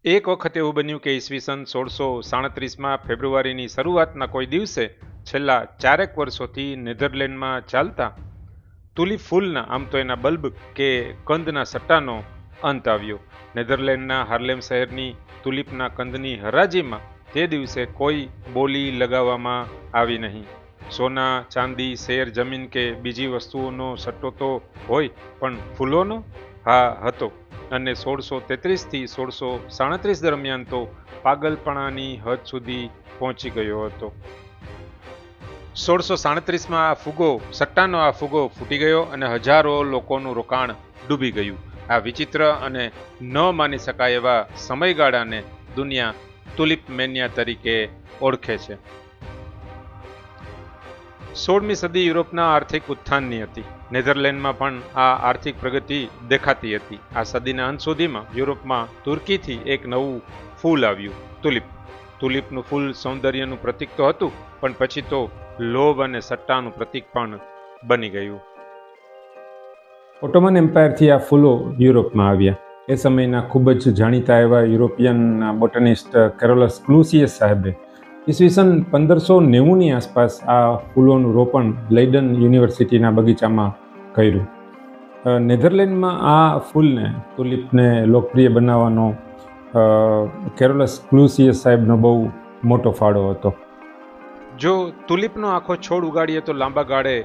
એક વખત એવું બન્યું કે ઈસવીસન 1637માં ફેબ્રુઆરીની શરૂઆતના કોઈ દિવસે છેલ્લા 4 વર્ષોથી નેધરલેન્ડમાં ચાલતા તુલિપ ફૂલના આમ તો એના બલ્બ કે કંદના સટ્ટાનો અંત આવ્યો. નેધરલેન્ડના હાર્લેમ શહેરની તુલિપના કંદની હરાજીમાં તે દિવસે કોઈ બોલી લગાવવામાં આવી નહીં. સોના, ચાંદી, શેર, જમીન કે બીજી વસ્તુઓનો સટ્ટો તો હોય, પણ ફૂલોનો? હા, હતો. અને 1633 થી 1637 દરમિયાન તો પાગલપણાની હદ સુધી પહોંચી ગયો હતો. 1637માં સટ્ટાનો આ ફુગો ફૂટી ગયો અને હજારો લોકોનું રોકાણ ડૂબી ગયું. આ વિચિત્ર અને ન માની શકાય એવા સમયગાળાને દુનિયા તુલિપ મેનિયા તરીકે ઓળખે છે. 16મી સદી યુરોપના આર્થિક ઉત્થાનની હતી. નેધરલેન્ડમાં પણ આ આર્થિક પ્રગતિ દેખાતી હતી. આ સદીના અંત સુધીમાં યુરોપમાં તુર્કીથી એક નવું ફૂલ આવ્યું, તુલિપ. તુલિપનું ફૂલ સૌંદર્યનું પ્રતીક તો હતું, પણ પછી તો લોભ અને સટ્ટાનું પ્રતીક પણ બની ગયું. ઓટોમન એમ્પાયરથી આ ફૂલો યુરોપમાં આવ્યા. એ સમયના ખૂબ જ જાણીતા એવા યુરોપિયન બોટનિસ્ટ કેરોલસ ક્લુસિયસ સાહેબે ઈસવીસન 1590ની આસપાસ આ ફૂલોનું રોપણ લેઇડન યુનિવર્સિટીના બગીચામાં કર્યું. નેધરલેન્ડમાં આ ફૂલને, તુલિપને લોકપ્રિય બનાવવાનો કેરોલસ ક્લુસિયસ સાહેબનો બહુ મોટો ફાળો હતો. જો તુલિપનો આખો છોડ ઉગાડીએ તો લાંબા ગાળે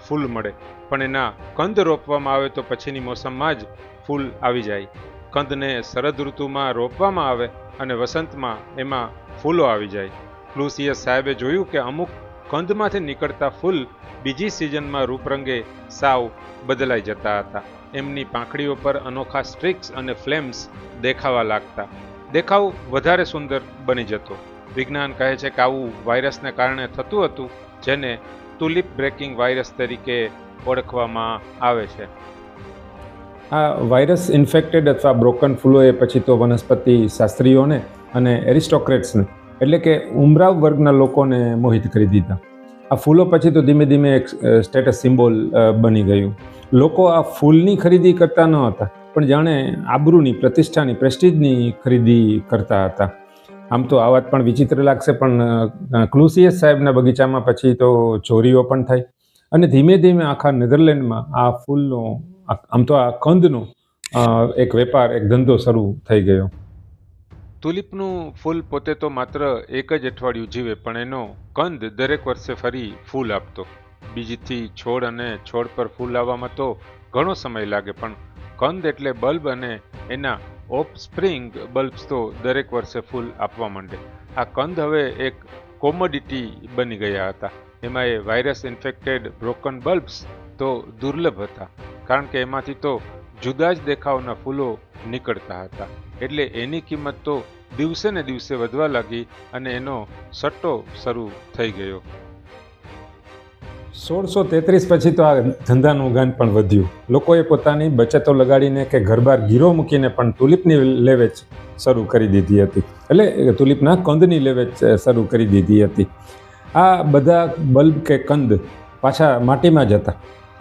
ફૂલ મળે, પણ એના કંદ રોપવામાં આવે તો પછીની મોસમમાં જ ફૂલ આવી જાય. કંદને શરદ ઋતુમાં રોપવામાં આવે અને વસંતમાં એમાં ફૂલો આવી જાય. ક્લુસિયસ સાહેબે જોયું કે અમુક કંદમાંથી નીકળતા ફૂલ બીજી સિઝનમાં રૂપરંગે સાવ બદલાઈ જતા હતા. એમની પાંખડીઓ પર અનોખા સ્ટ્રિક્સ અને ફ્લેમ્સ દેખાવા લાગતા. દેખાવ વધારે સુંદર બની જતો. વિજ્ઞાન કહે છે કે આવું વાયરસને કારણે થતું હતું, જેને તુલિપ બ્રેકિંગ વાયરસ તરીકે ઓળખવામાં આવે છે. આ વાયરસ ઇન્ફેક્ટેડ અથવા બ્રોકન ફૂલોએ પછી તો વનસ્પતિ શાસ્ત્રીઓને અને એરિસ્ટોક્રેટ્સને એટલે કે ઉમરાવ વર્ગના લોકોને મોહિત કરી દીધા. આ ફૂલો પછી તો ધીમે ધીમે એક સ્ટેટસ સિમ્બોલ બની ગયું. લોકો આ ફૂલની ખરીદી કરતા ન હતા, પણ જાણે આબરૂની, પ્રતિષ્ઠાની, પ્રેસ્ટીજની ખરીદી કરતા હતા. આમ તો આ વાત પણ વિચિત્ર લાગશે, પણ ક્લુસિયસ સાહેબના બગીચામાં પછી તો ચોરીઓ પણ થઈ અને ધીમે ધીમે આખા નેધરલેન્ડમાં આ ફૂલનો, આમ તો આ કંદનો એક વેપાર, એક ધંધો શરૂ થઈ ગયો. તુલિપનું ફૂલ પોતે તો માત્ર એક જ અઠવાડિયું જીવે, પણ એનો કંદ દરેક વર્ષે ફરી ફૂલ આપતો. બીજથી છોડ અને છોડ પર ફૂલ આવવામાં તો ઘણો સમય લાગે, પણ કંદ એટલે બલ્બ અને એના ઓફસ્પ્રિંગ બલ્બ્સ તો દરેક વર્ષે ફૂલ આપવા માંડે. આ કંદ હવે એક કોમોડિટી બની ગયા હતા. એમાં એ વાયરસ ઇન્ફેક્ટેડ બ્રોકન બલ્બ્સ તો દુર્લભ હતા, કારણ કે એમાંથી તો જુદા જ દેખાવના ફૂલો નીકળતા હતા. એટલે એની કિંમત તો દિવસે ને દિવસે વધવા લાગી અને એનો સટ્ટો શરૂ થઈ ગયો. 1633 પછી તો આ ધંધાનું ગાન પણ વધ્યું. લોકોએ પોતાની બચતો લગાડીને કે ઘરબાર ગીરો મૂકીને પણ તુલિપની લેવેચ શરૂ કરી દીધી હતી. એટલે તુલિપના કંદની લેવેચ શરૂ કરી દીધી હતી. આ બધા બલ્બ કે કંદ પાછા માટીમાં જ હતા.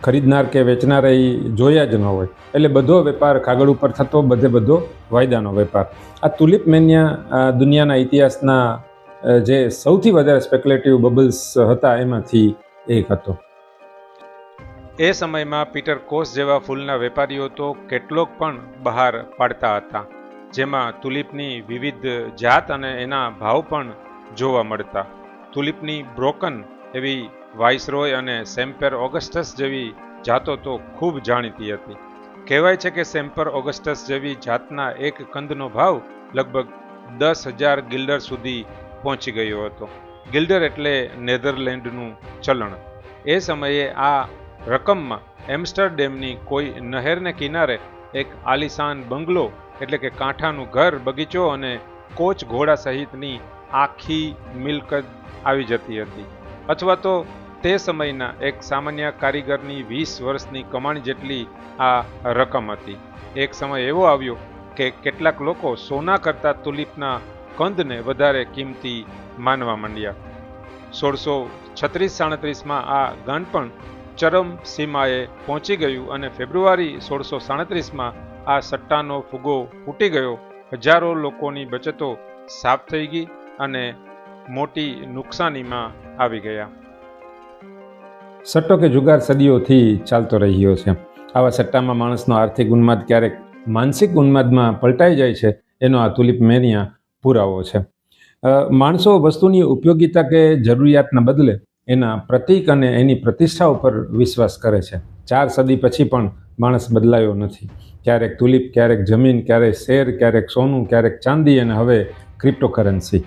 ખરીદનાર કે વેચનાર એ જોયા જ ન હોય. એટલે બધો વેપાર કાગળ ઉપર થતો, બધો વાયદાનો વેપાર. આ તુલિપ મેનિયા દુનિયાના ઇતિહાસના જે સૌથી વધારે સ્પેક્યુલેટિવ બબલ્સ હતા એમાંથી એક હતો. એ સમયમાં પીટર કોસ જેવા ફૂલના વેપારીઓ તો કેટલોગ પણ બહાર પાડતા હતા, જેમાં તુલિપની વિવિધ જાત અને એના ભાવ પણ જોવા મળતા. તુલિપની બ્રોકન એવી વાઇસરોય અને સેમ્પેર ઓગસ્ટસ જેવી જાતો તો ખૂબ જાણીતી હતી. કહેવાય છે કે સેમ્પર ઓગસ્ટસ જેવી જાતના એક કંદનો ભાવ લગભગ 10,000 ગિલ્ડર સુધી પહોંચી ગયો હતો. ગિલ્ડર એટલે નેધરલેન્ડનું ચલણ. એ સમયે આ રકમમાં એમ્સ્ટરડેમની કોઈ નહેરને કિનારે એક આલિશાન બંગલો એટલે કે કાંઠાનું ઘર, બગીચો અને કોચ ઘોડા સહિતની આખી મિલકત આવી જતી હતી. અથવા તો તે સમયના એક સામાન્ય કારીગરની 20 વર્ષની કમાણી જેટલી આ રકમ હતી. એક સમય એવો આવ્યો કે કેટલાક લોકો સોના કરતા તુલિપના કંદને વધારે કિંમતી માનવા માંડ્યા. 1636-37માં આ ગાન પણ ચરમ સીમાએ પહોંચી ગયું અને ફેબ્રુઆરી 1637માં આ સટ્ટાનો ફુગો ફૂટી ગયો. હજારો લોકોની બચતો સાફ થઈ ગઈ અને મોટી નુકસાનીમાં આવી ગયા. સટ્ટો કે જુગાર સદીઓથી ચાલતો રહ્યો છે. આવા સટ્ટામાં માણસનો આર્થિક ઉન્માદ ક્યારેક માનસિક ઉન્માદમાં પલટાઈ જાય છે, એનો આ તુલિપ મેનિયા પુરાવો છે. માણસો વસ્તુની ઉપયોગિતા કે જરૂરિયાતના બદલે એના પ્રતીક અને એની પ્રતિષ્ઠા ઉપર વિશ્વાસ કરે છે. 4 સદી પછી પણ માણસ બદલાયો નથી. ક્યારેક તુલિપ, ક્યારેક જમીન, ક્યારેક શેર, ક્યારેક સોનું, ક્યારેક ચાંદી અને હવે ક્રિપ્ટોકરન્સી.